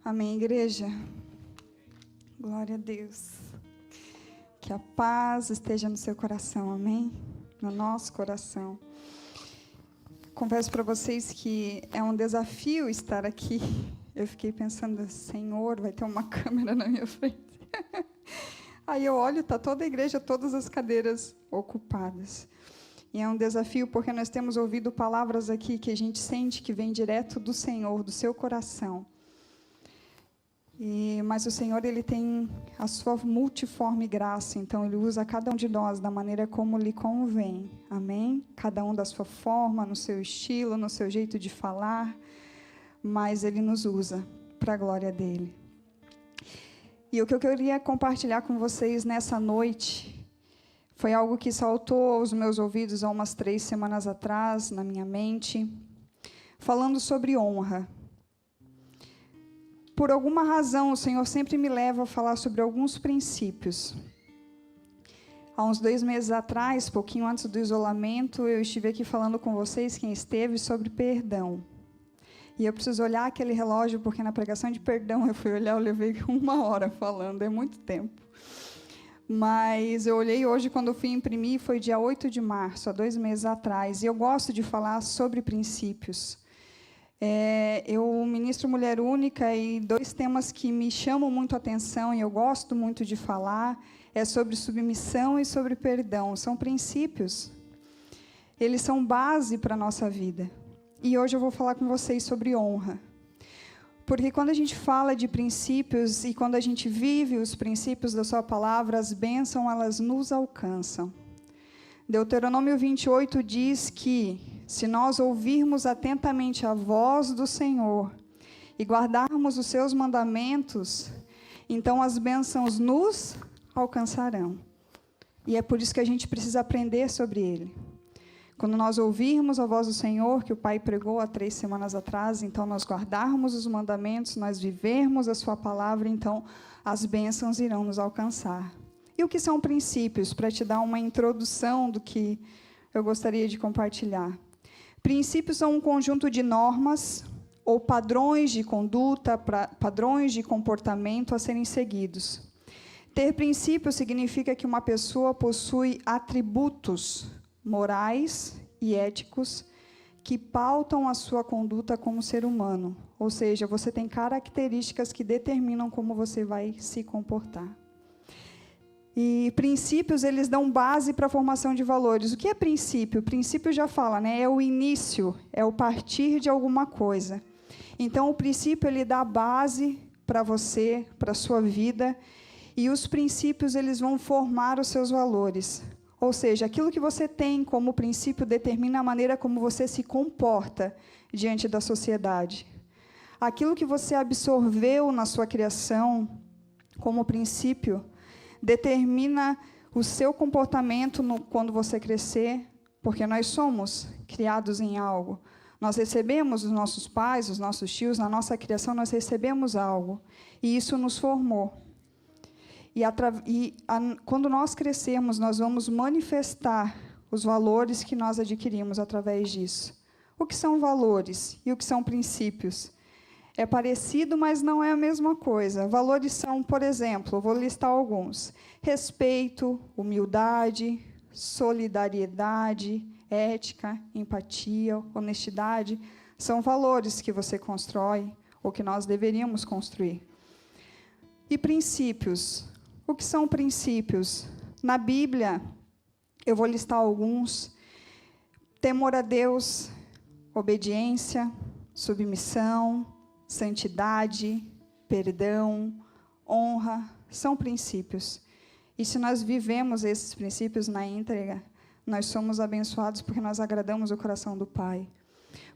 Amém, igreja? Glória a Deus. Que a paz esteja no seu coração, amém? No nosso coração. Confesso para vocês que é um desafio estar aqui. Eu fiquei pensando, Senhor, vai ter uma câmera na minha frente. Aí eu olho, está toda a igreja, todas as cadeiras ocupadas. E é um desafio porque nós temos ouvido palavras aqui que a gente sente que vem direto do Senhor, do seu coração. Mas o Senhor, Ele tem a sua multiforme graça, então Ele usa cada um de nós da maneira como lhe convém, amém? Cada um da sua forma, no seu estilo, no seu jeito de falar, mas Ele nos usa para a glória dEle. E o que eu queria compartilhar com vocês nessa noite foi algo que saltou aos meus ouvidos há umas 3 semanas atrás, na minha mente, falando sobre honra. Por alguma razão, o Senhor sempre me leva a falar sobre alguns princípios. Há uns 2 meses atrás, pouquinho antes do isolamento, eu estive aqui falando com vocês, quem esteve, sobre perdão. E eu preciso olhar aquele relógio, porque na pregação de perdão eu fui olhar, eu levei 1 hora falando, é muito tempo. Mas eu olhei hoje, quando eu fui imprimir, foi dia 8 de março, há 2 meses atrás, e eu gosto de falar sobre princípios. Eu ministro Mulher Única e 2 temas que me chamam muito a atenção e eu gosto muito de falar é sobre submissão e sobre perdão. São princípios. Eles são base para a nossa vida. E hoje eu vou falar com vocês sobre honra. Porque quando a gente fala de princípios e quando a gente vive os princípios da sua palavra, as bênçãos, elas nos alcançam. Deuteronômio 28 diz que se nós ouvirmos atentamente a voz do Senhor e guardarmos os seus mandamentos, então as bênçãos nos alcançarão. E é por isso que a gente precisa aprender sobre ele. Quando nós ouvirmos a voz do Senhor, que o Pai pregou há 3 semanas atrás, então nós guardarmos os mandamentos, nós vivermos a sua palavra, então as bênçãos irão nos alcançar. E o que são princípios? Para te dar uma introdução do que eu gostaria de compartilhar. Princípios são um conjunto de normas ou padrões de conduta, padrões de comportamento a serem seguidos. Ter princípios significa que uma pessoa possui atributos morais e éticos que pautam a sua conduta como ser humano. Ou seja, você tem características que determinam como você vai se comportar. E princípios, eles dão base para a formação de valores. O que é princípio? Princípio já fala, né? É o início, é o partir de alguma coisa. Então, o princípio, ele dá base para você, para a sua vida, e os princípios, eles vão formar os seus valores. Ou seja, aquilo que você tem como princípio determina a maneira como você se comporta diante da sociedade. Aquilo que você absorveu na sua criação como princípio determina o seu comportamento quando você crescer, porque nós somos criados em algo. Nós recebemos dos nossos pais, dos nossos tios, na nossa criação nós recebemos algo, e isso nos formou. Quando nós crescermos, nós vamos manifestar os valores que nós adquirimos através disso. O que são valores e o que são princípios? É parecido, mas não é a mesma coisa. Valores são, por exemplo, vou listar alguns: respeito, humildade, solidariedade, ética, empatia, honestidade. São valores que você constrói, ou que nós deveríamos construir. E princípios. O que são princípios? Na Bíblia, eu vou listar alguns: temor a Deus, obediência, submissão, santidade, perdão, honra, são princípios. E se nós vivemos esses princípios na íntegra, nós somos abençoados porque nós agradamos o coração do Pai.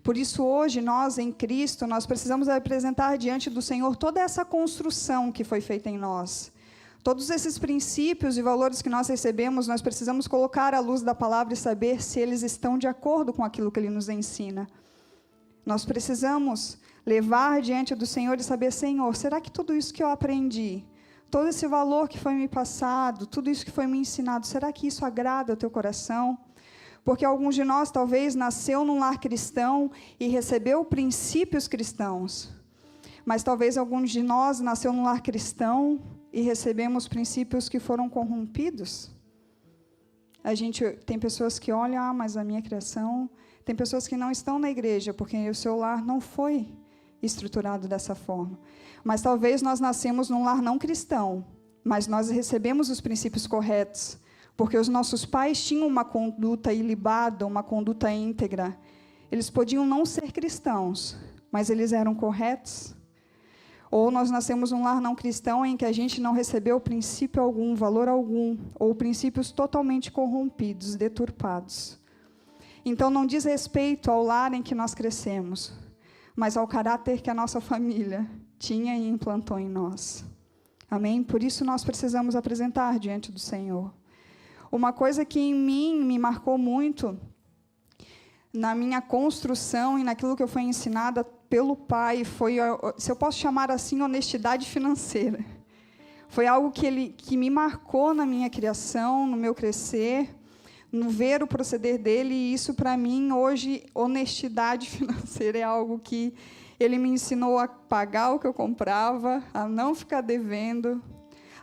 Por isso, hoje, nós, em Cristo, nós precisamos apresentar diante do Senhor toda essa construção que foi feita em nós. Todos esses princípios e valores que nós recebemos, nós precisamos colocar à luz da palavra e saber se eles estão de acordo com aquilo que Ele nos ensina. Nós precisamos levar diante do Senhor e saber: Senhor, será que tudo isso que eu aprendi, todo esse valor que foi me passado, tudo isso que foi me ensinado, será que isso agrada ao teu coração? Porque alguns de nós talvez nasceu num lar cristão e recebeu princípios cristãos. Mas talvez alguns de nós nasceu num lar cristão e recebemos princípios que foram corrompidos. A gente tem pessoas que olham, mas a minha criação... Tem pessoas que não estão na igreja, porque o seu lar não foi estruturado dessa forma. Mas talvez nós nascemos num lar não cristão, mas nós recebemos os princípios corretos, porque os nossos pais tinham uma conduta ilibada, uma conduta íntegra. Eles podiam não ser cristãos, mas eles eram corretos. Ou nós nascemos num lar não cristão em que a gente não recebeu princípio algum, valor algum, ou princípios totalmente corrompidos, deturpados. Então, não diz respeito ao lar em que nós crescemos, mas ao caráter que a nossa família tinha e implantou em nós. Amém? Por isso, nós precisamos apresentar diante do Senhor. Uma coisa que em mim me marcou muito, na minha construção e naquilo que eu fui ensinada pelo Pai, foi, se eu posso chamar assim, honestidade financeira. Foi algo que me marcou na minha criação, no meu crescer, no ver o proceder dele, e isso, para mim, hoje, honestidade financeira é algo que ele me ensinou a pagar o que eu comprava, a não ficar devendo,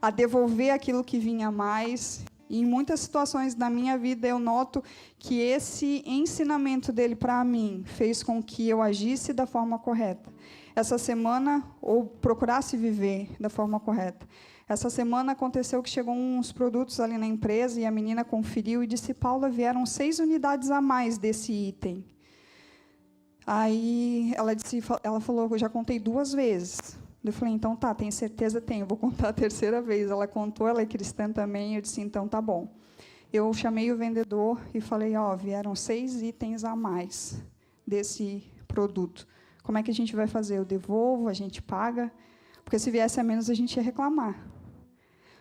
a devolver aquilo que vinha a mais. E em muitas situações da minha vida, eu noto que esse ensinamento dele para mim fez com que eu agisse da forma correta. Essa semana, ou procurasse viver da forma correta. Essa semana aconteceu que chegou uns produtos ali na empresa e a menina conferiu e disse: Paula, vieram 6 unidades a mais desse item. Aí ela falou, eu já contei 2 vezes. Eu falei, então tá, tem certeza? Tenho, vou contar a 3ª vez. Ela contou, ela é cristã também, eu disse, então tá bom. Eu chamei o vendedor e falei, vieram 6 itens a mais desse produto. Como é que a gente vai fazer? Eu devolvo, a gente paga? Porque se viesse a menos, a gente ia reclamar.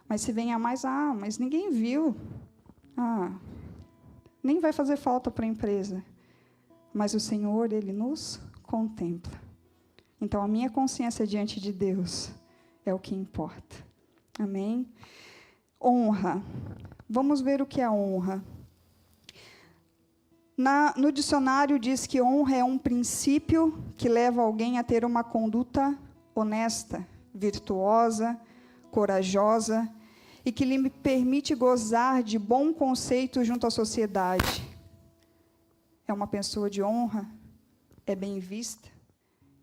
Mas se vem a mais, mas ninguém viu. Nem vai fazer falta para a empresa. Mas o Senhor, Ele nos contempla. Então, a minha consciência diante de Deus é o que importa. Amém? Honra. Vamos ver o que é honra. No dicionário diz que honra é um princípio que leva alguém a ter uma conduta honesta, virtuosa, corajosa e que lhe permite gozar de bom conceito junto à sociedade. É uma pessoa de honra? É bem vista?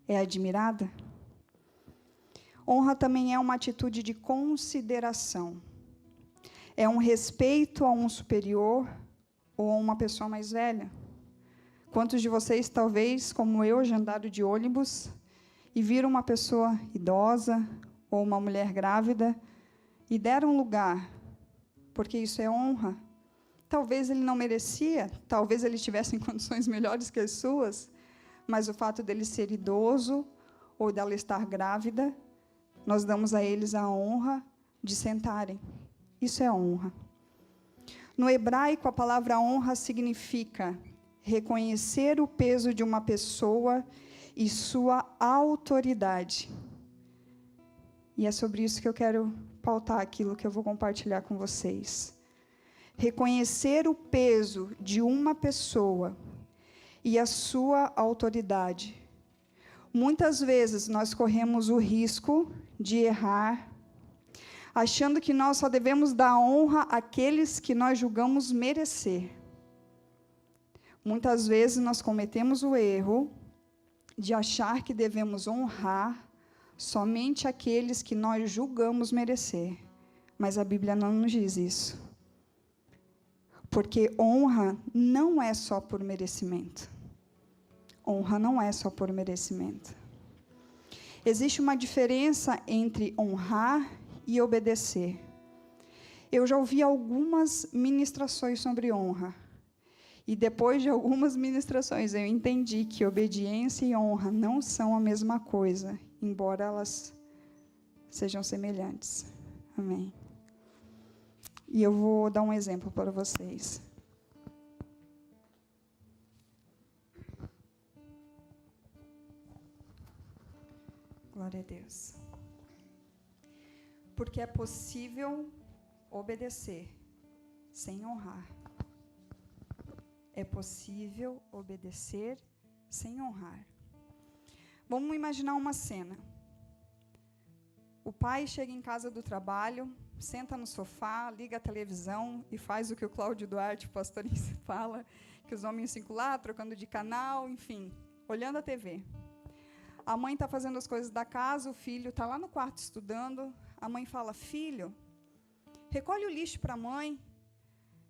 É admirada? Honra também é uma atitude de consideração. É um respeito a um superior ou a uma pessoa mais velha. Quantos de vocês, talvez, como eu, já andaram de ônibus e viram uma pessoa idosa ou uma mulher grávida e deram lugar, porque isso é honra? Talvez ele não merecia, talvez ele tivesse em condições melhores que as suas, mas o fato dele ser idoso ou dela estar grávida, nós damos a eles a honra de sentarem. Isso é honra. No hebraico, a palavra honra significa reconhecer o peso de uma pessoa e sua autoridade. E é sobre isso que eu quero pautar aquilo que eu vou compartilhar com vocês. Reconhecer o peso de uma pessoa e a sua autoridade. Muitas vezes nós corremos o risco de errar, achando que nós só devemos dar honra àqueles que nós julgamos merecer. Muitas vezes nós cometemos o erro de achar que devemos honrar somente aqueles que nós julgamos merecer. Mas a Bíblia não nos diz isso. Porque honra não é só por merecimento. Honra não é só por merecimento. Existe uma diferença entre honrar e obedecer. Eu já ouvi algumas ministrações sobre honra. E depois de algumas ministrações, eu entendi que obediência e honra não são a mesma coisa, embora elas sejam semelhantes. Amém. E eu vou dar um exemplo para vocês. Glória a Deus. Porque é possível obedecer sem honrar. É possível obedecer sem honrar. Vamos imaginar uma cena. O pai chega em casa do trabalho, senta no sofá, liga a televisão e faz o que o Cláudio Duarte, o pastor, fala, que os homens ficam lá, trocando de canal, enfim, olhando a TV. A mãe está fazendo as coisas da casa, o filho está lá no quarto estudando. A mãe fala, filho, recolhe o lixo para a mãe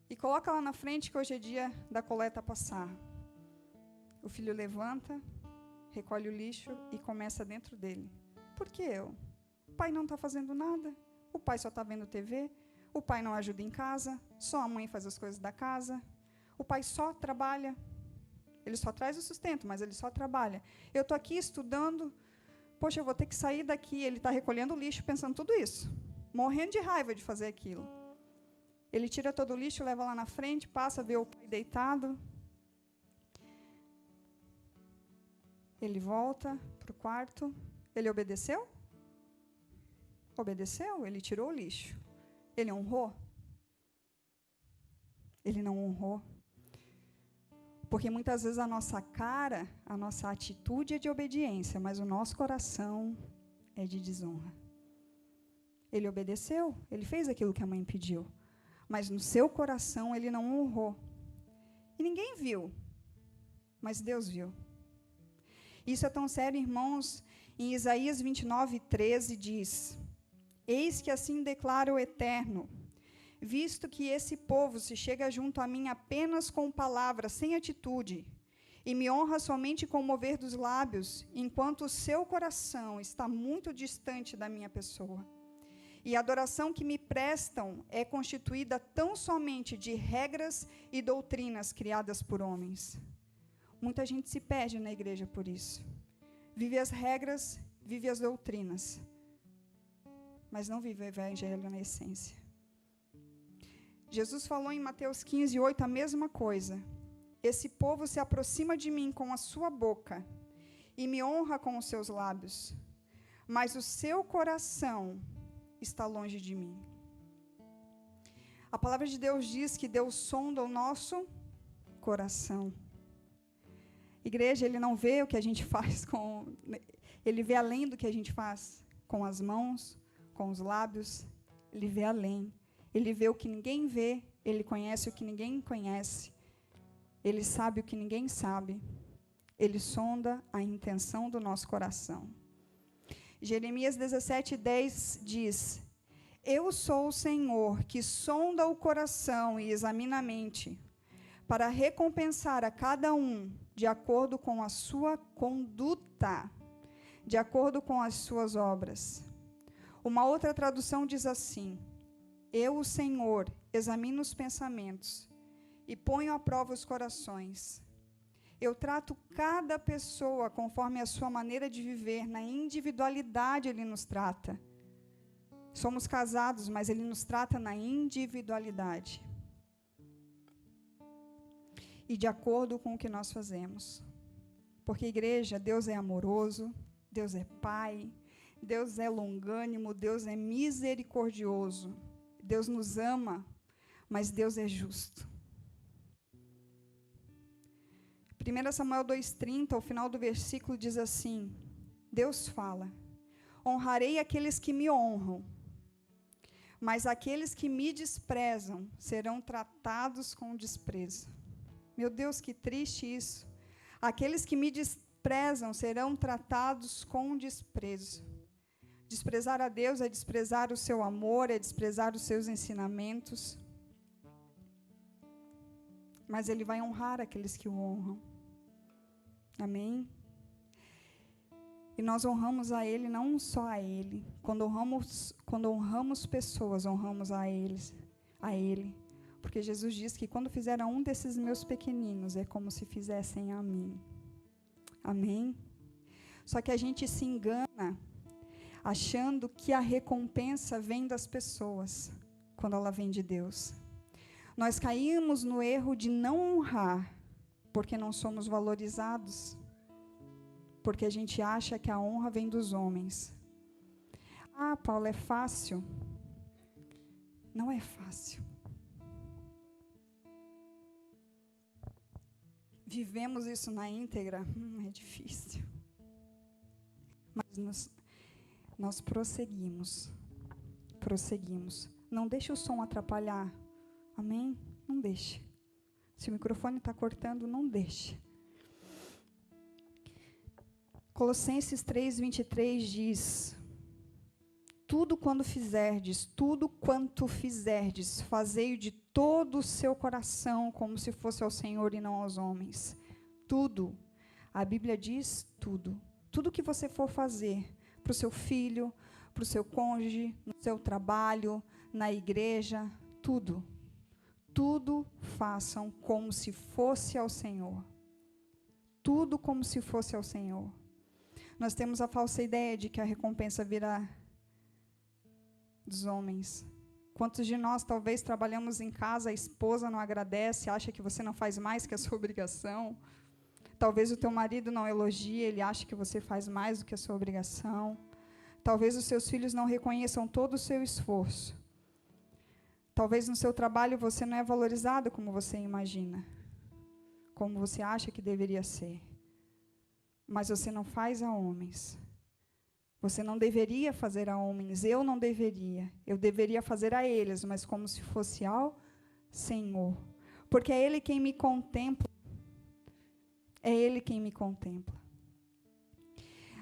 e coloca lá na frente que hoje é dia da coleta passar. O filho levanta, recolhe o lixo e começa dentro dele. Por que eu? O pai não está fazendo nada. O pai só está vendo TV. O pai não ajuda em casa. Só a mãe faz as coisas da casa. O pai só trabalha. Ele só traz o sustento, mas ele só trabalha. Eu estou aqui estudando. Poxa, eu vou ter que sair daqui. Ele está recolhendo o lixo, pensando tudo isso. Morrendo de raiva de fazer aquilo. Ele tira todo o lixo, leva lá na frente, passa, vê o pai deitado. Ele volta para o quarto. Ele obedeceu? Obedeceu, ele tirou o lixo. Ele honrou? Ele não honrou. Porque muitas vezes a nossa cara, a nossa atitude é de obediência, mas o nosso coração é de desonra. Ele obedeceu, ele fez aquilo que a mãe pediu, mas no seu coração ele não honrou. E ninguém viu, mas Deus viu. Isso é tão sério, irmãos, em Isaías 29:13 diz: Eis que assim declara o Eterno, visto que esse povo se chega junto a mim apenas com palavras, sem atitude, e me honra somente com o mover dos lábios, enquanto o seu coração está muito distante da minha pessoa. E a adoração que me prestam é constituída tão somente de regras e doutrinas criadas por homens. Muita gente se perde na igreja por isso. Vive as regras, vive as doutrinas, mas não vive o evangelho na essência. Jesus falou em Mateus 15:8 a mesma coisa. Esse povo se aproxima de mim com a sua boca e me honra com os seus lábios, mas o seu coração está longe de mim. A palavra de Deus diz que Deus sonda o nosso coração. Igreja, Ele não vê o que a gente faz com... Ele vê além do que a gente faz com as mãos, com os lábios. Ele vê além. Ele vê o que ninguém vê. Ele conhece o que ninguém conhece. Ele sabe o que ninguém sabe. Ele sonda a intenção do nosso coração. Jeremias 17:10 diz: Eu sou o Senhor que sonda o coração e examina a mente, para recompensar a cada um de acordo com a sua conduta, de acordo com as suas obras. Uma outra tradução diz assim: Eu, o Senhor, examino os pensamentos e ponho à prova os corações. Eu trato cada pessoa conforme a sua maneira de viver, na individualidade Ele nos trata. Somos casados, mas Ele nos trata na individualidade. E de acordo com o que nós fazemos. Porque, igreja, Deus é amoroso, Deus é Pai, Deus é longânimo, Deus é misericordioso. Deus nos ama, mas Deus é justo. 1 Samuel 2:30, ao final do versículo, diz assim: Deus fala: honrarei aqueles que me honram, mas aqueles que me desprezam serão tratados com desprezo. Meu Deus, que triste isso. Aqueles que me desprezam serão tratados com desprezo. Desprezar a Deus é desprezar o seu amor, é desprezar os seus ensinamentos. Mas Ele vai honrar aqueles que o honram. Amém? E nós honramos a Ele, não só a Ele. Quando honramos pessoas, honramos a Ele. Porque Jesus diz que quando fizer a um desses meus pequeninos, é como se fizessem a mim. Amém? Só que a gente se engana, achando que a recompensa vem das pessoas, quando ela vem de Deus. Nós caímos no erro de não honrar, porque não somos valorizados, porque a gente acha que a honra vem dos homens. Ah, Paulo, é fácil. Não é fácil. Vivemos isso na íntegra? É difícil. Mas nós prosseguimos. Prosseguimos. Não deixe o som atrapalhar. Amém? Não deixe. Se o microfone está cortando, não deixe. Colossenses 3:23 diz: tudo quando fizerdes, tudo quanto fizerdes, fazei de todo o seu coração, como se fosse ao Senhor e não aos homens. Tudo. A Bíblia diz tudo. Tudo que você for fazer para o seu filho, para o seu cônjuge, no seu trabalho, na igreja, tudo. Tudo façam como se fosse ao Senhor. Tudo como se fosse ao Senhor. Nós temos a falsa ideia de que a recompensa virá dos homens. Quantos de nós talvez trabalhamos em casa, a esposa não agradece, acha que você não faz mais que a sua obrigação. Talvez o teu marido não elogie, ele acha que você faz mais do que a sua obrigação. Talvez os seus filhos não reconheçam todo o seu esforço. Talvez no seu trabalho você não é valorizado como você imagina, como você acha que deveria ser. Mas você não faz a homens. Você não deveria fazer a homens, eu não deveria. Eu deveria fazer a eles, mas como se fosse ao Senhor. Porque é Ele quem me contempla. É Ele quem me contempla.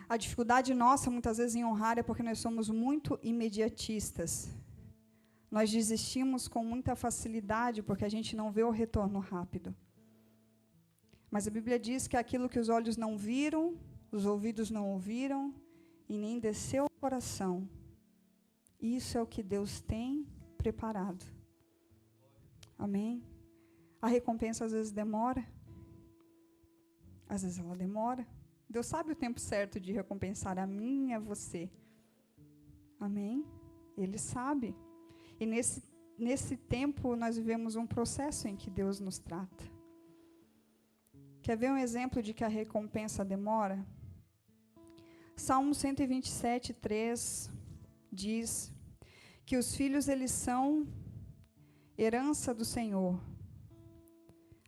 A dificuldade nossa, muitas vezes, em honrar é porque nós somos muito imediatistas. Nós desistimos com muita facilidade porque a gente não vê o retorno rápido. Mas a Bíblia diz que aquilo que os olhos não viram, os ouvidos não ouviram, e nem desceu ao coração. Isso é o que Deus tem preparado. Amém? A recompensa às vezes demora. Às vezes ela demora. Deus sabe o tempo certo de recompensar a mim e a você. Amém? Ele sabe. E nesse tempo nós vivemos um processo em que Deus nos trata. Quer ver um exemplo de que a recompensa demora? Salmo 127, 3 diz que os filhos, eles são herança do Senhor.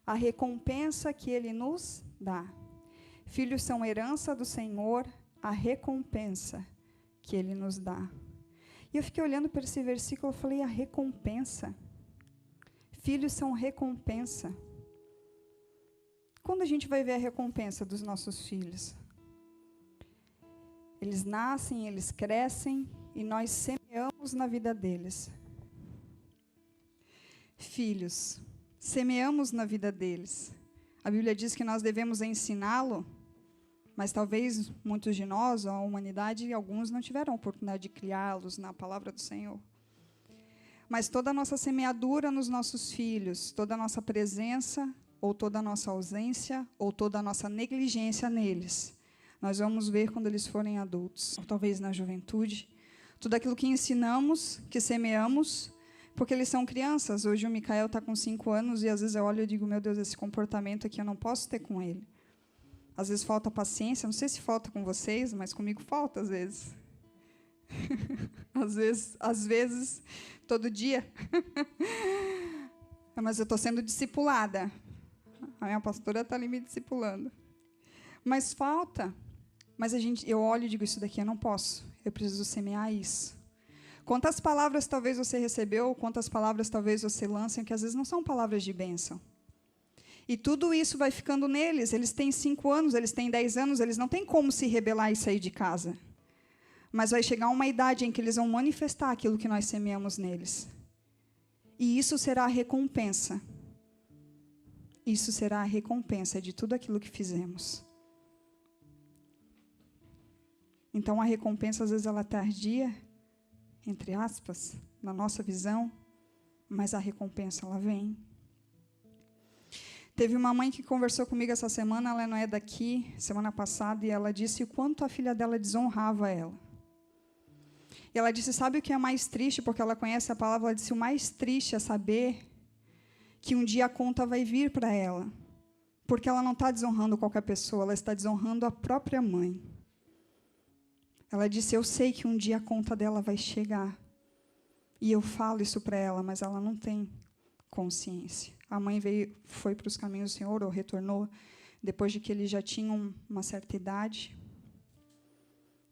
A recompensa que Ele nos dá. Filhos são herança do Senhor, a recompensa que Ele nos dá. E eu fiquei olhando para esse versículo e falei, a recompensa. Filhos são recompensa. Quando a gente vai ver a recompensa dos nossos filhos? Eles nascem, eles crescem e nós semeamos na vida deles. Filhos, semeamos na vida deles. A Bíblia diz que nós devemos ensiná-lo, mas talvez muitos de nós, a humanidade, alguns não tiveram a oportunidade de criá-los na palavra do Senhor. Mas toda a nossa semeadura nos nossos filhos, toda a nossa presença, ou toda a nossa ausência, ou toda a nossa negligência neles, nós vamos ver quando eles forem adultos, ou talvez na juventude. Tudo aquilo que ensinamos, que semeamos, porque eles são crianças. Hoje o Micael está com 5 anos e às vezes eu olho e digo, meu Deus, esse comportamento aqui eu não posso ter com ele. Às vezes falta paciência, não sei se falta com vocês, mas comigo falta às vezes. às vezes, todo dia. Mas eu estou sendo discipulada. A minha pastora está ali me discipulando. Mas falta. Mas eu olho e digo, isso daqui eu não posso. Eu preciso semear isso. Quantas palavras talvez você recebeu, quantas palavras talvez você lance, que às vezes não são palavras de bênção. E tudo isso vai ficando neles. Eles têm 5 anos, eles têm 10 anos, eles não têm como se rebelar e sair de casa. Mas vai chegar uma idade em que eles vão manifestar aquilo que nós semeamos neles. E isso será a recompensa. Isso será a recompensa de tudo aquilo que fizemos. Então, a recompensa, às vezes, ela é tardia, entre aspas, na nossa visão, mas a recompensa, ela vem. Teve uma mãe que conversou comigo essa semana, ela não é daqui, semana passada, e ela disse o quanto a filha dela desonrava ela. E ela disse, sabe o que é mais triste? Porque ela conhece a palavra, ela disse, o mais triste é saber que um dia a conta vai vir para ela. Porque ela não está desonrando qualquer pessoa, ela está desonrando a própria mãe. Ela disse, eu sei que um dia a conta dela vai chegar. E eu falo isso para ela, mas ela não tem consciência. A mãe foi para os caminhos do Senhor, ou retornou, depois de que eles já tinham uma certa idade.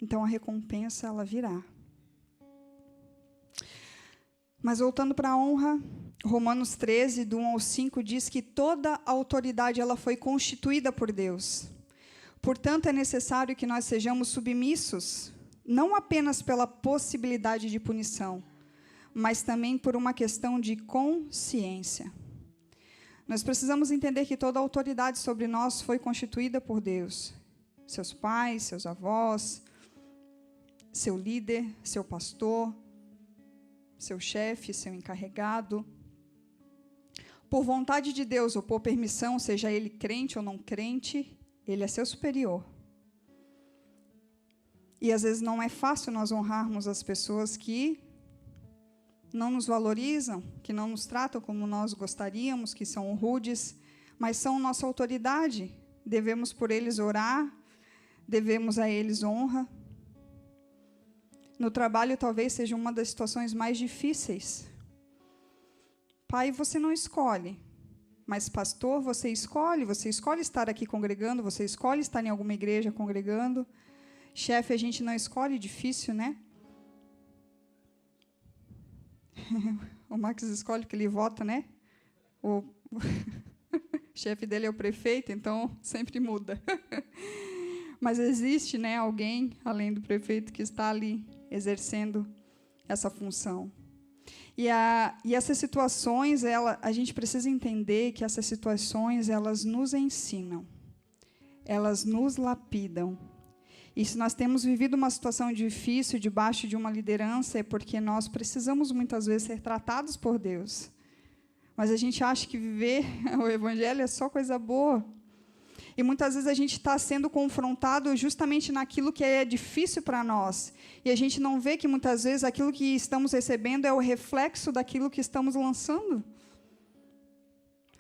então a recompensa ela virá. Mas voltando para a honra, Romanos 13, do 1 ao 5, diz que toda a autoridade ela foi constituída por Deus. Portanto, é necessário que nós sejamos submissos, não apenas pela possibilidade de punição, mas também por uma questão de consciência. Nós precisamos entender que toda a autoridade sobre nós foi constituída por Deus. Seus pais, seus avós, seu líder, seu pastor, seu chefe, seu encarregado. Por vontade de Deus ou por permissão, seja ele crente ou não crente, ele é seu superior. E às vezes não é fácil nós honrarmos as pessoas que não nos valorizam, que não nos tratam como nós gostaríamos, que são rudes, mas são nossa autoridade. Devemos por eles orar, devemos a eles honra. No trabalho talvez seja uma das situações mais difíceis. Pai, você não escolhe, mas pastor, você escolhe estar aqui congregando, você escolhe estar em alguma igreja congregando. Chefe, a gente não escolhe, difícil, né? O Max escolhe que ele vota, né? O chefe dele é o prefeito, então sempre muda. Mas existe, né, alguém, além do prefeito, que está ali exercendo essa função. E essas situações, a gente precisa entender que essas situações, elas nos ensinam, elas nos lapidam. E se nós temos vivido uma situação difícil debaixo de uma liderança, é porque nós precisamos muitas vezes ser tratados por Deus. Mas a gente acha que viver o Evangelho é só coisa boa. E muitas vezes a gente está sendo confrontado justamente naquilo que é difícil para nós. E a gente não vê que muitas vezes aquilo que estamos recebendo é o reflexo daquilo que estamos lançando.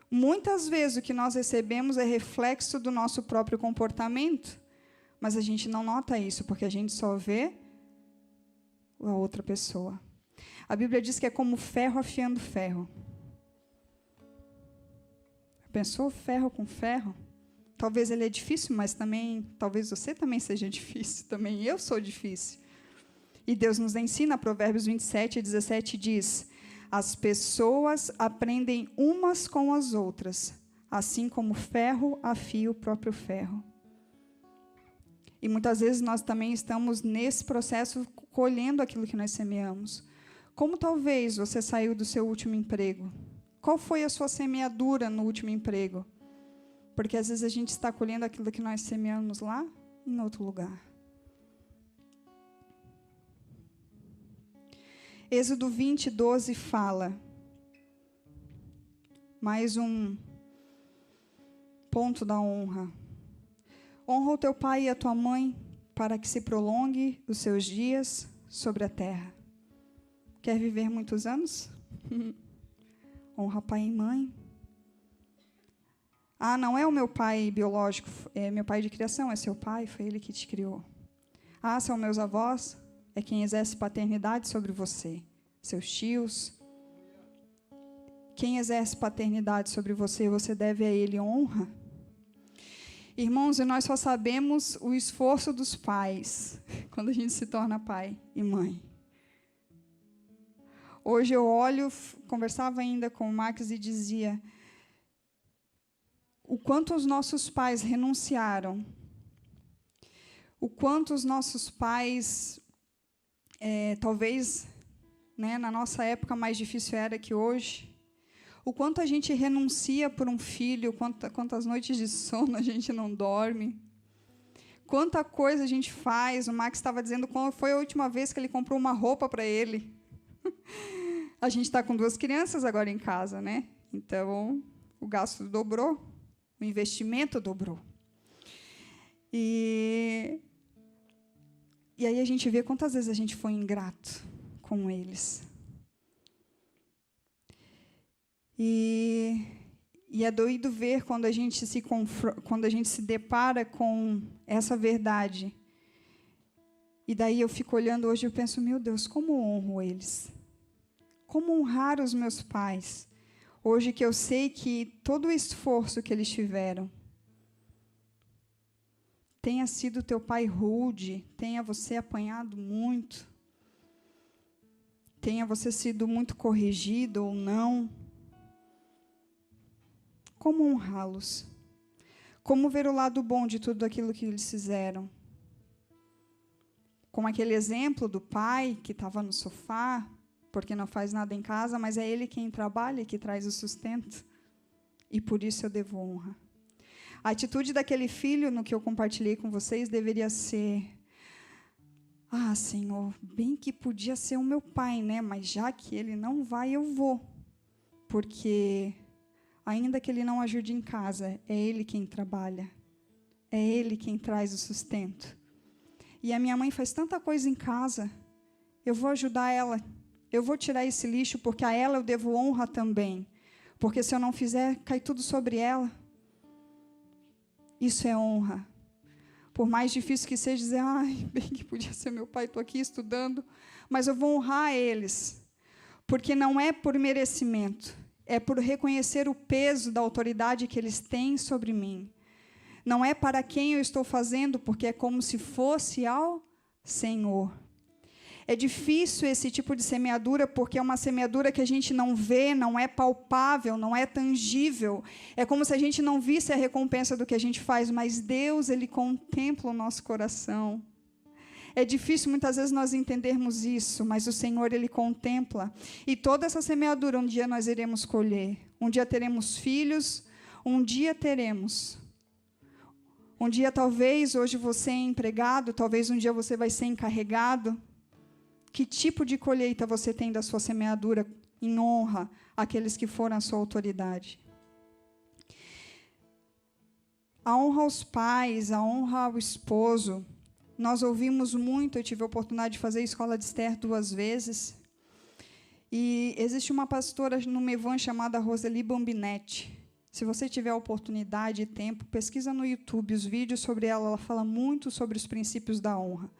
Muitas vezes o que nós recebemos é reflexo do nosso próprio comportamento. Mas a gente não nota isso, porque a gente só vê a outra pessoa. A Bíblia diz que é como ferro afiando ferro. Pensou ferro com ferro? Talvez ele é difícil, mas também, talvez você também seja difícil, também eu sou difícil. E Deus nos ensina, Provérbios 27, 17 diz: as pessoas aprendem umas com as outras, assim como ferro afia o próprio ferro. E muitas vezes nós também estamos nesse processo colhendo aquilo que nós semeamos. Como talvez você saiu do seu último emprego? Qual foi a sua semeadura no último emprego? Porque às vezes a gente está colhendo aquilo que nós semeamos lá em outro lugar. Êxodo 20, 12 fala. Mais um ponto da honra. Honra o teu pai e a tua mãe, para que se prolongue os seus dias sobre a terra. Quer viver muitos anos? Honra pai e mãe. Ah, não é o meu pai biológico, é meu pai de criação, é seu pai, foi ele que te criou. Ah, são meus avós, é quem exerce paternidade sobre você, seus tios. Quem exerce paternidade sobre você, você deve a ele honra. Irmãos, e nós só sabemos o esforço dos pais quando a gente se torna pai e mãe. Hoje eu olho, conversava ainda com o Max e dizia o quanto os nossos pais renunciaram, o quanto os nossos pais, talvez, né, na nossa época mais difícil era que hoje, o quanto a gente renuncia por um filho, quantas noites de sono a gente não dorme, quanta coisa a gente faz. O Max estava dizendo qual foi a última vez que ele comprou uma roupa para ele. A gente está com 2 crianças agora em casa, né? Então, o gasto dobrou, o investimento dobrou. E aí a gente vê quantas vezes a gente foi ingrato com eles. E é doído ver quando a gente se depara com essa verdade. E daí eu fico olhando hoje e penso, meu Deus, como honro eles? Como honrar os meus pais? Hoje que eu sei que todo o esforço que eles tiveram, Tenha sido teu pai rude, tenha você apanhado muito, tenha você sido muito corrigido ou não. Como honrá-los? Como ver o lado bom de tudo aquilo que eles fizeram? Como aquele exemplo do pai que estava no sofá, porque não faz nada em casa, mas é ele quem trabalha e que traz o sustento. E por isso eu devo honra. A atitude daquele filho, no que eu compartilhei com vocês, deveria ser: ah, Senhor, bem que podia ser o meu pai, né? Mas já que ele não vai, eu vou. Porque, ainda que ele não ajude em casa, é ele quem trabalha. É ele quem traz o sustento. E a minha mãe faz tanta coisa em casa, eu vou ajudar ela. Eu vou tirar esse lixo, porque a ela eu devo honra também. Porque se eu não fizer, cai tudo sobre ela. Isso é honra. Por mais difícil que seja dizer, ai, bem que podia ser meu pai, estou aqui estudando, mas eu vou honrar eles. Porque não é por merecimento, é por reconhecer o peso da autoridade que eles têm sobre mim. Não é para quem eu estou fazendo, porque é como se fosse ao Senhor. É difícil esse tipo de semeadura, porque é uma semeadura que a gente não vê, não é palpável, não é tangível. É como se a gente não visse a recompensa do que a gente faz, mas Deus, Ele contempla o nosso coração. É difícil muitas vezes nós entendermos isso, mas o Senhor, Ele contempla. E toda essa semeadura, um dia nós iremos colher. Um dia teremos filhos, um dia teremos. Um dia talvez, hoje você é empregado, talvez um dia você vai ser encarregado. Que tipo de colheita você tem da sua semeadura em honra àqueles que foram a sua autoridade? A honra aos pais, a honra ao esposo. Nós ouvimos muito, eu tive a oportunidade de fazer a escola de Esther 2 vezes. E existe uma pastora no Mevan chamada Roseli Bambinetti. Se você tiver oportunidade e tempo, pesquisa no YouTube os vídeos sobre ela. Ela fala muito sobre os princípios da honra.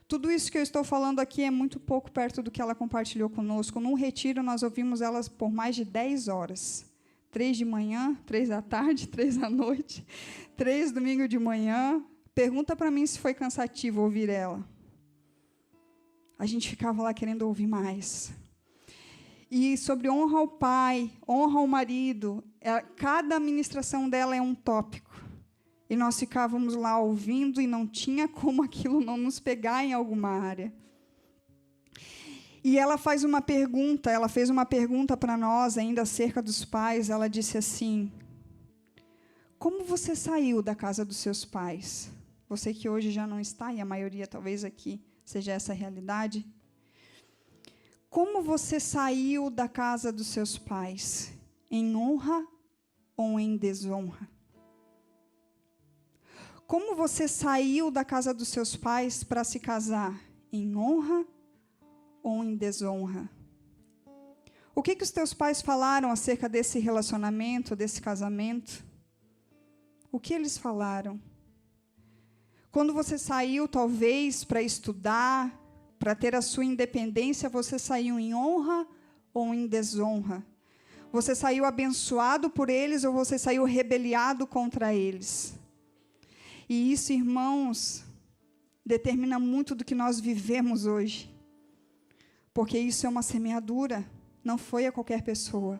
Tudo isso que eu estou falando aqui é muito pouco perto do que ela compartilhou conosco. Num retiro, nós ouvimos elas por mais de 10 horas. 3 de manhã, 3 da tarde, 3 da noite, 3 domingo de manhã. Pergunta para mim se foi cansativo ouvir ela. A gente ficava lá querendo ouvir mais. E sobre honra ao pai, honra ao marido, cada ministração dela é um tópico. E nós ficávamos lá ouvindo e não tinha como aquilo não nos pegar em alguma área. E ela fez uma pergunta para nós, ainda acerca dos pais. Ela disse assim: como você saiu da casa dos seus pais? Você que hoje já não está, e a maioria talvez aqui seja essa a realidade. Como você saiu da casa dos seus pais? Em honra ou em desonra? Como você saiu da casa dos seus pais para se casar? Em honra ou em desonra? O que os teus pais falaram acerca desse relacionamento, desse casamento? O que eles falaram? Quando você saiu, talvez, para estudar, para ter a sua independência, você saiu em honra ou em desonra? Você saiu abençoado por eles ou você saiu rebeliado contra eles? E isso, irmãos, determina muito do que nós vivemos hoje. Porque isso é uma semeadura. Não foi a qualquer pessoa.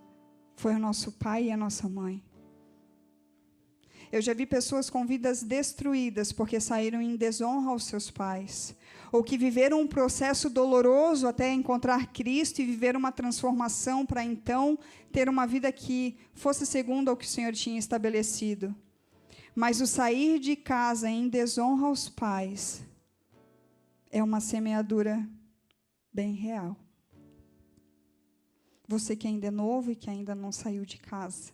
Foi o nosso pai e a nossa mãe. Eu já vi pessoas com vidas destruídas porque saíram em desonra aos seus pais. Ou que viveram um processo doloroso até encontrar Cristo e viver uma transformação para então ter uma vida que fosse segundo ao que o Senhor tinha estabelecido. Mas o sair de casa em desonra aos pais é uma semeadura bem real. Você que ainda é novo e que ainda não saiu de casa,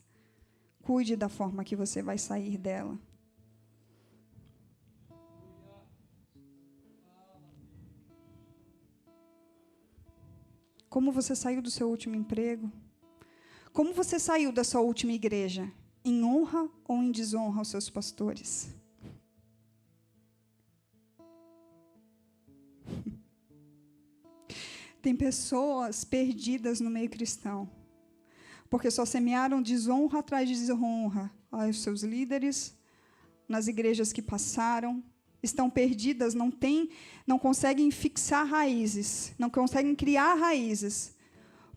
cuide da forma que você vai sair dela. Como você saiu do seu último emprego? Como você saiu da sua última igreja? Em honra ou em desonra aos seus pastores? Tem pessoas perdidas no meio cristão, porque só semearam desonra atrás de desonra aos seus líderes, nas igrejas que passaram, estão perdidas, não conseguem fixar raízes, não conseguem criar raízes,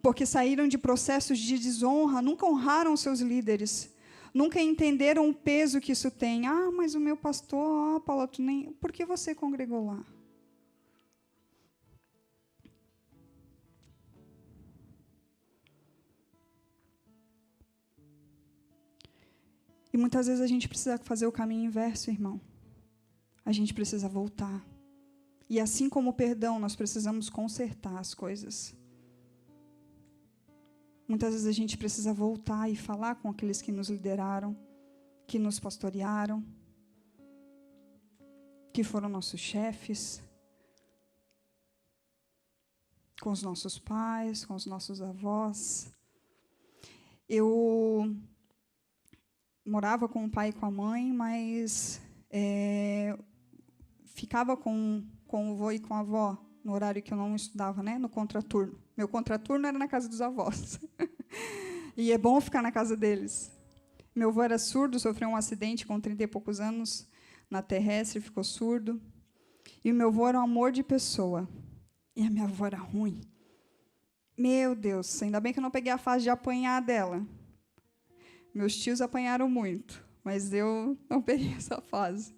porque saíram de processos de desonra, nunca honraram seus líderes, nunca entenderam o peso que isso tem. Ah, mas o meu pastor, Paula, por que você congregou lá? E muitas vezes a gente precisa fazer o caminho inverso, irmão. A gente precisa voltar. E assim como o perdão, nós precisamos consertar as coisas. Muitas vezes a gente precisa voltar e falar com aqueles que nos lideraram, que nos pastorearam, que foram nossos chefes, com os nossos pais, com os nossos avós. Eu morava com o pai e com a mãe, mas ficava com o avô e com a avó no horário que eu não estudava, né, no contraturno. Meu contraturno era na casa dos avós. E é bom ficar na casa deles. Meu avô era surdo, sofreu um acidente com 30 e poucos anos na terrestre, ficou surdo. E o meu avô era um amor de pessoa. E a minha avó era ruim. Meu Deus, ainda bem que eu não peguei a fase de apanhar dela. Meus tios apanharam muito, mas eu não peguei essa fase.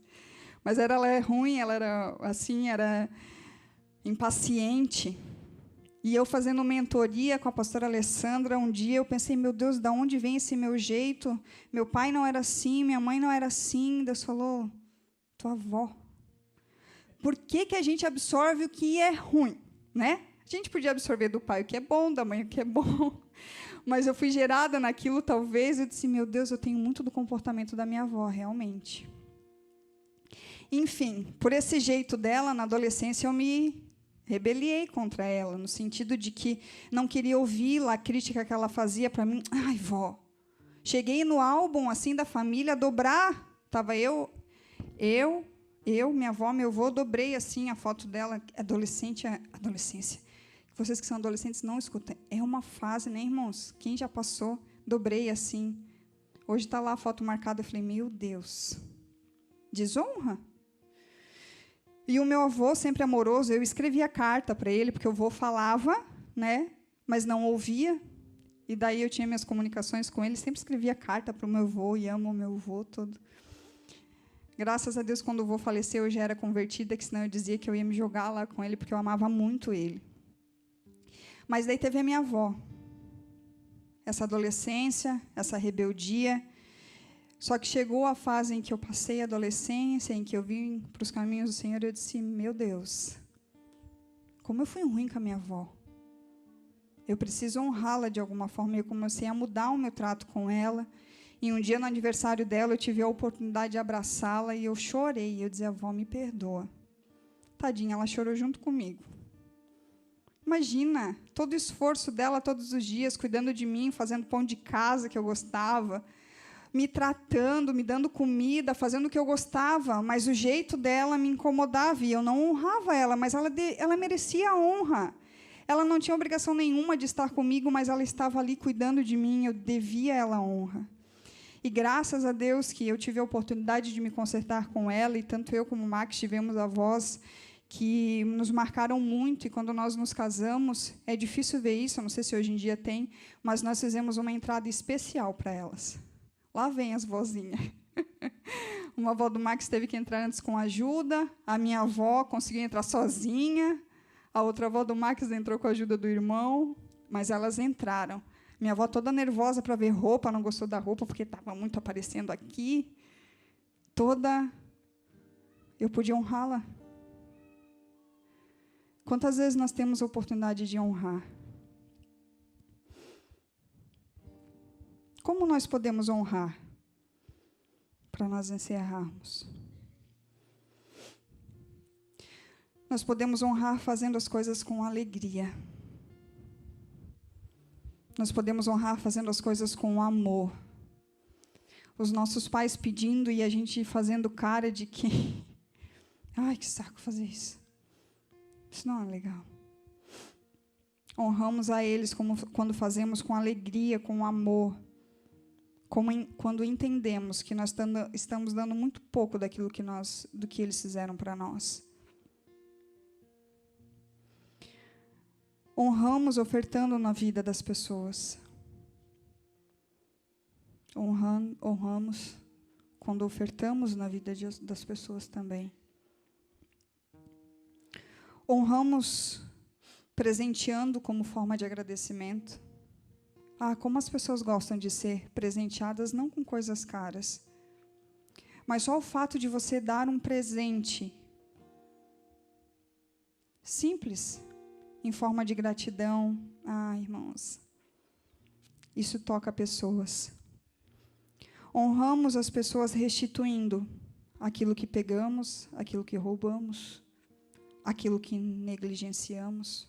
Mas ela é ruim, ela era assim, era impaciente. E eu fazendo mentoria com a pastora Alessandra, um dia eu pensei, meu Deus, de onde vem esse meu jeito? Meu pai não era assim, minha mãe não era assim. Deus falou, tua avó. Por que a gente absorve o que é ruim, né? A gente podia absorver do pai o que é bom, da mãe o que é bom. Mas eu fui gerada naquilo, talvez, eu disse, meu Deus, eu tenho muito do comportamento da minha avó, realmente. Enfim, por esse jeito dela, na adolescência, eu me rebeliei contra ela, no sentido de que não queria ouvir a crítica que ela fazia para mim. Ai, vó. Cheguei no álbum assim da família, dobrar. Estava eu, minha avó, meu avô, dobrei assim a foto dela, adolescência. Vocês que são adolescentes não escutem. É uma fase, né, irmãos? Quem já passou, dobrei assim. Hoje está lá a foto marcada, eu falei, meu Deus, desonra? E o meu avô, sempre amoroso, eu escrevia carta para ele, porque o avô falava, né, mas não ouvia. E daí eu tinha minhas comunicações com ele, sempre escrevia carta para o meu avô, e amo o meu avô todo. Graças a Deus, quando o avô faleceu, eu já era convertida, que senão eu dizia que eu ia me jogar lá com ele, porque eu amava muito ele. Mas daí teve a minha avó. Essa adolescência, essa rebeldia. Só que chegou a fase em que eu passei a adolescência, em que eu vim para os caminhos do Senhor, e eu disse, meu Deus, como eu fui ruim com a minha avó. Eu preciso honrá-la de alguma forma. E eu comecei a mudar o meu trato com ela. E um dia, no aniversário dela, eu tive a oportunidade de abraçá-la e eu chorei. Eu dizia, avó, me perdoa. Tadinha, ela chorou junto comigo. Imagina, todo o esforço dela todos os dias, cuidando de mim, fazendo pão de casa que eu gostava, me tratando, me dando comida, fazendo o que eu gostava, mas o jeito dela me incomodava e eu não honrava ela, mas ela merecia a honra. Ela não tinha obrigação nenhuma de estar comigo, mas ela estava ali cuidando de mim, eu devia a ela a honra. E graças a Deus que eu tive a oportunidade de me consertar com ela, e tanto eu como o Max tivemos avós que nos marcaram muito, e quando nós nos casamos, é difícil ver isso, eu não sei se hoje em dia tem, mas nós fizemos uma entrada especial para elas. Lá vem as vozinhas. Uma avó do Max teve que entrar antes com ajuda, a minha avó conseguiu entrar sozinha, a outra avó do Max entrou com a ajuda do irmão, mas elas entraram. Minha avó toda nervosa para ver roupa, não gostou da roupa, porque estava muito aparecendo aqui. Eu podia honrá-la. Quantas vezes nós temos a oportunidade de honrar? Como nós podemos honrar? Para nós encerrarmos. Nós podemos honrar fazendo as coisas com alegria. Nós podemos honrar fazendo as coisas com amor. Os nossos pais pedindo e a gente fazendo cara de que... Ai, que saco fazer isso. Isso não é legal. Honramos a eles quando fazemos com alegria, com amor, quando entendemos que nós estamos dando muito pouco do que eles fizeram para nós. Honramos ofertando na vida das pessoas. Honramos quando ofertamos na vida das pessoas também. Honramos presenteando como forma de agradecimento. Como as pessoas gostam de ser presenteadas, não com coisas caras, mas só o fato de você dar um presente simples, em forma de gratidão. Irmãos, isso toca pessoas. Honramos as pessoas restituindo aquilo que pegamos, aquilo que roubamos, aquilo que negligenciamos.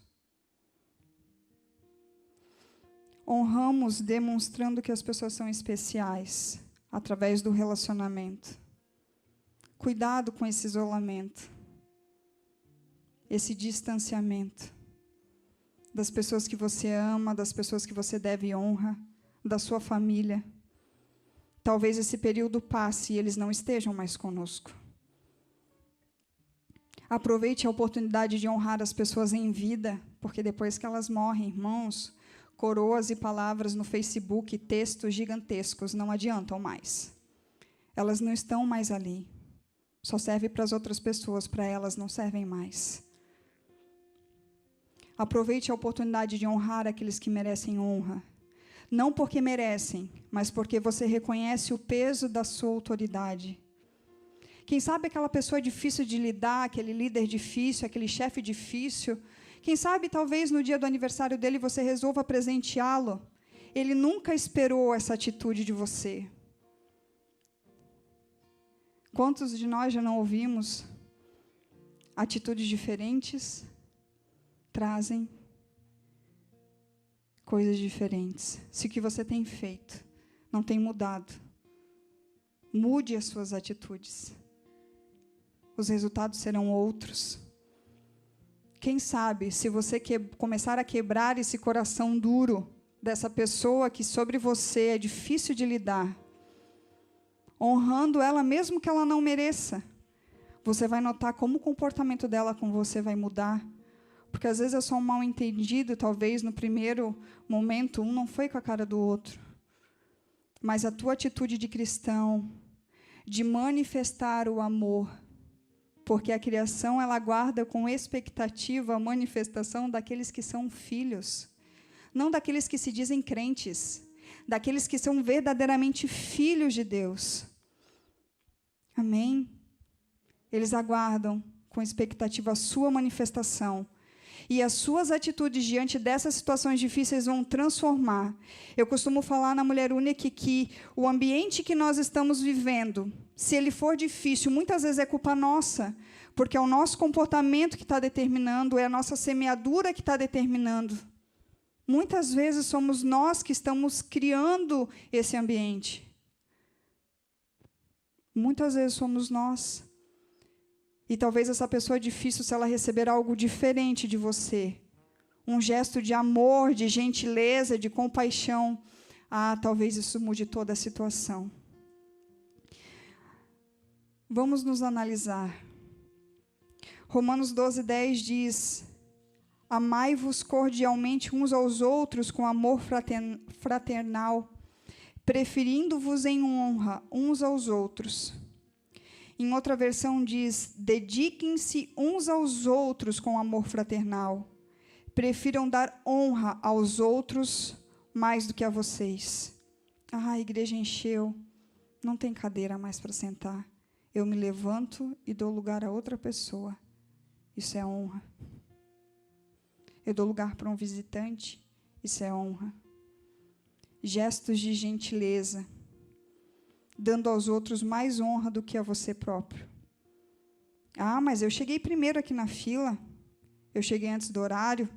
Honramos demonstrando que as pessoas são especiais, através do relacionamento. Cuidado com esse isolamento, esse distanciamento das pessoas que você ama, das pessoas que você deve honra, da sua família. Talvez esse período passe e eles não estejam mais conosco. Aproveite a oportunidade de honrar as pessoas em vida, porque depois que elas morrem, irmãos, coroas e palavras no Facebook, textos gigantescos, não adiantam mais. Elas não estão mais ali. Só serve para as outras pessoas, para elas não servem mais. Aproveite a oportunidade de honrar aqueles que merecem honra. Não porque merecem, mas porque você reconhece o peso da sua autoridade. Quem sabe aquela pessoa difícil de lidar, aquele líder difícil, aquele chefe difícil. Quem sabe, talvez, no dia do aniversário dele, você resolva presenteá-lo. Ele nunca esperou essa atitude de você. Quantos de nós já não ouvimos atitudes diferentes trazem coisas diferentes? Se o que você tem feito não tem mudado, mude as suas atitudes. Os resultados serão outros. Quem sabe, se você começar a quebrar esse coração duro dessa pessoa que sobre você é difícil de lidar, honrando ela mesmo que ela não mereça, você vai notar como o comportamento dela com você vai mudar. Porque às vezes é só um mal entendido, talvez no primeiro momento um não foi com a cara do outro. Mas a tua atitude de cristão, de manifestar o amor, porque a criação ela aguarda com expectativa a manifestação daqueles que são filhos, não daqueles que se dizem crentes, daqueles que são verdadeiramente filhos de Deus. Amém? Eles aguardam com expectativa a sua manifestação. E as suas atitudes diante dessas situações difíceis vão transformar. Eu costumo falar na Mulher Única que o ambiente que nós estamos vivendo, se ele for difícil, muitas vezes é culpa nossa, porque é o nosso comportamento que está determinando, é a nossa semeadura que está determinando. Muitas vezes somos nós que estamos criando esse ambiente. Muitas vezes somos nós. E talvez essa pessoa é difícil, se ela receber algo diferente de você, um gesto de amor, de gentileza, de compaixão, talvez isso mude toda a situação. Vamos nos analisar. Romanos 12:10 diz: amai-vos cordialmente uns aos outros com amor fraternal, preferindo-vos em honra uns aos outros. Em outra versão diz: dediquem-se uns aos outros com amor fraternal. Prefiram dar honra aos outros mais do que a vocês. A igreja encheu, não tem cadeira mais para sentar. Eu me levanto e dou lugar a outra pessoa. Isso é honra. Eu dou lugar para um visitante. Isso é honra. Gestos de gentileza, dando aos outros mais honra do que a você próprio. Mas eu cheguei primeiro aqui na fila. Eu cheguei antes do horário.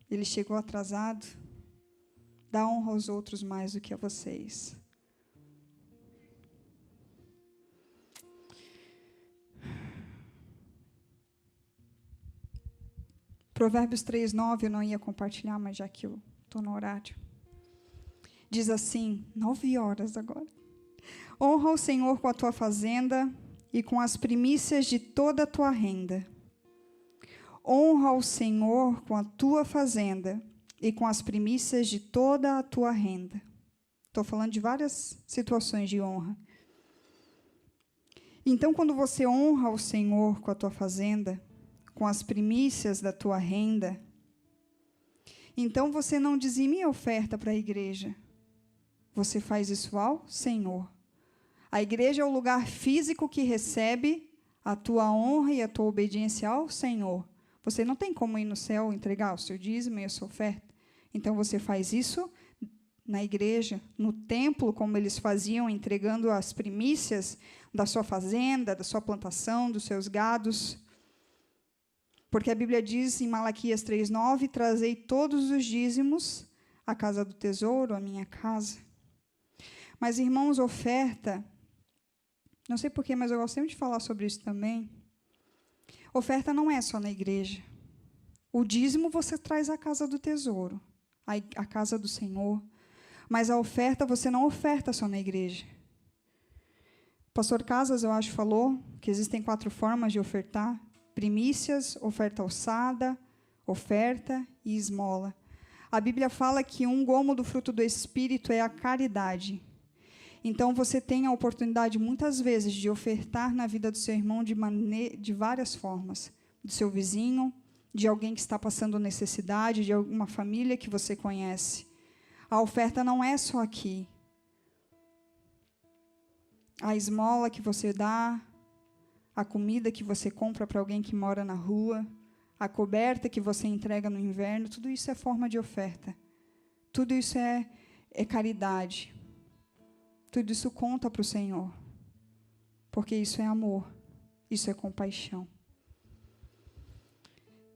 Ele chegou atrasado. Dá honra aos outros mais do que a vocês. Provérbios 3:9, eu não ia compartilhar, mas já que eu estou no horário. Diz assim, 9 horas agora. Honra o Senhor com a tua fazenda e com as primícias de toda a tua renda. Honra o Senhor com a tua fazenda e com as primícias de toda a tua renda. Estou falando de várias situações de honra. Então, quando você honra o Senhor com a tua fazenda, com as primícias da tua renda, então você não dizime a oferta para a igreja. Você faz isso ao Senhor. A igreja é o lugar físico que recebe a tua honra e a tua obediência ao Senhor. Você não tem como ir no céu entregar o seu dízimo e a sua oferta. Então, você faz isso na igreja, no templo, como eles faziam, entregando as primícias da sua fazenda, da sua plantação, dos seus gados. Porque a Bíblia diz em Malaquias 3:9, trazei todos os dízimos à casa do tesouro, à minha casa. Mas, irmãos, oferta, não sei porquê, mas eu gosto sempre de falar sobre isso também. Oferta não é só na igreja. O dízimo você traz à casa do tesouro, à casa do Senhor. Mas a oferta você não oferta só na igreja. O pastor Casas, eu acho, falou que existem 4 formas de ofertar. Primícias, oferta alçada, oferta e esmola. A Bíblia fala que um gomo do fruto do Espírito é a caridade. Então, você tem a oportunidade, muitas vezes, de ofertar na vida do seu irmão de várias formas. Do seu vizinho, de alguém que está passando necessidade, de alguma família que você conhece. A oferta não é só aqui. A esmola que você dá, a comida que você compra para alguém que mora na rua, a coberta que você entrega no inverno, tudo isso é forma de oferta. Tudo isso é caridade. Tudo isso conta para o Senhor. Porque isso é amor. Isso é compaixão.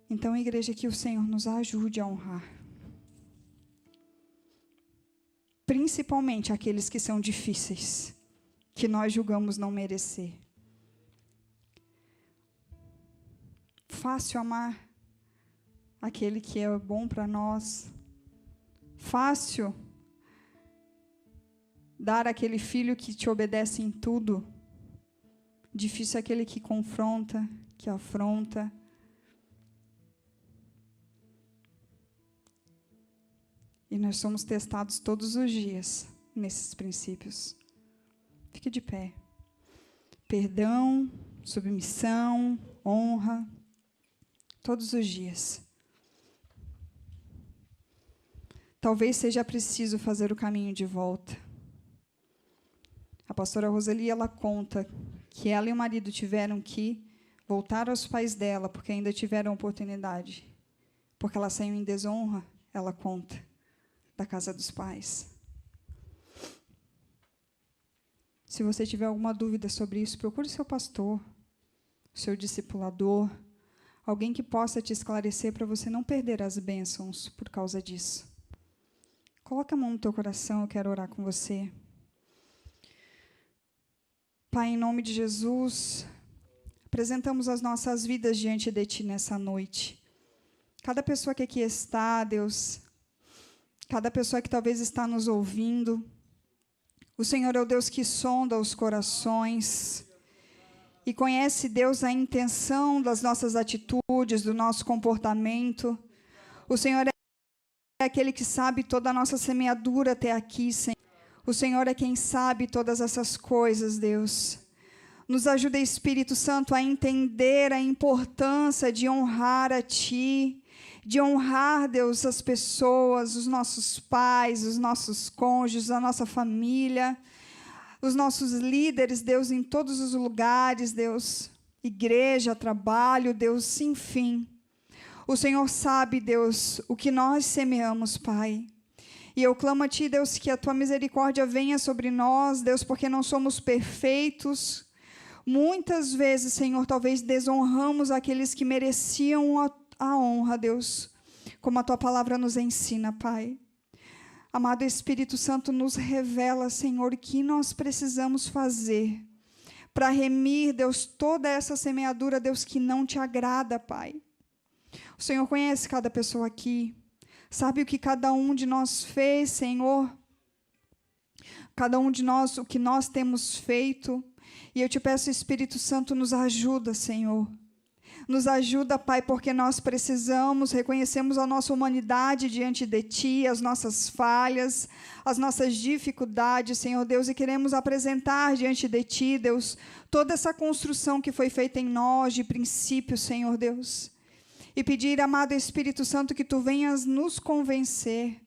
Então, igreja, que o Senhor nos ajude a honrar. Principalmente aqueles que são difíceis, que nós julgamos não merecer. Fácil amar aquele que é bom para nós. Fácil dar aquele filho que te obedece em tudo. Difícil é aquele que confronta, que afronta. E nós somos testados todos os dias nesses princípios. Fique de pé. Perdão, submissão, honra, todos os dias. Talvez seja preciso fazer o caminho de volta. A pastora Roseli, ela conta que ela e o marido tiveram que voltar aos pais dela, porque ainda tiveram oportunidade. Porque ela saiu em desonra, ela conta, da casa dos pais. Se você tiver alguma dúvida sobre isso, procure seu pastor, seu discipulador, alguém que possa te esclarecer para você não perder as bênçãos por causa disso. Coloque a mão no teu coração, eu quero orar com você. Pai, em nome de Jesus, apresentamos as nossas vidas diante de Ti nessa noite. Cada pessoa que aqui está, Deus, cada pessoa que talvez está nos ouvindo, o Senhor é o Deus que sonda os corações e conhece, Deus, a intenção das nossas atitudes, do nosso comportamento. O Senhor é aquele que sabe toda a nossa semeadura até aqui, Senhor. O Senhor é quem sabe todas essas coisas, Deus. Nos ajuda, Espírito Santo, a entender a importância de honrar a Ti, de honrar, Deus, as pessoas, os nossos pais, os nossos cônjuges, a nossa família, os nossos líderes, Deus, em todos os lugares, Deus, igreja, trabalho, Deus, enfim. O Senhor sabe, Deus, o que nós semeamos, Pai. E eu clamo a Ti, Deus, que a Tua misericórdia venha sobre nós, Deus, porque não somos perfeitos. Muitas vezes, Senhor, talvez desonramos aqueles que mereciam a honra, Deus, como a Tua palavra nos ensina, Pai. Amado Espírito Santo, nos revela, Senhor, o que nós precisamos fazer para remir, Deus, toda essa semeadura, Deus, que não Te agrada, Pai. O Senhor conhece cada pessoa aqui, sabe o que cada um de nós fez, Senhor, cada um de nós, o que nós temos feito. E eu te peço, Espírito Santo, nos ajuda, Senhor. Nos ajuda, Pai, porque nós precisamos, reconhecemos a nossa humanidade diante de Ti, as nossas falhas, as nossas dificuldades, Senhor Deus, e queremos apresentar diante de Ti, Deus, toda essa construção que foi feita em nós, de princípio, Senhor Deus. E pedir, amado Espírito Santo, que Tu venhas nos convencer,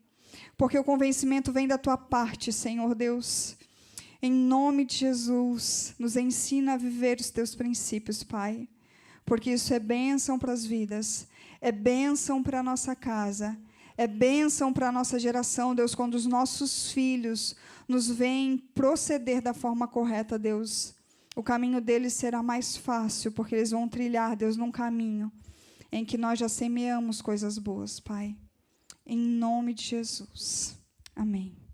porque o convencimento vem da Tua parte, Senhor Deus. Em nome de Jesus, nos ensina a viver os Teus princípios, Pai. Porque isso é bênção para as vidas, é bênção para a nossa casa, é bênção para a nossa geração, Deus, quando os nossos filhos nos veem proceder da forma correta, Deus. O caminho deles será mais fácil, porque eles vão trilhar, Deus, num caminho em que nós já semeamos coisas boas, Pai. Em nome de Jesus. Amém.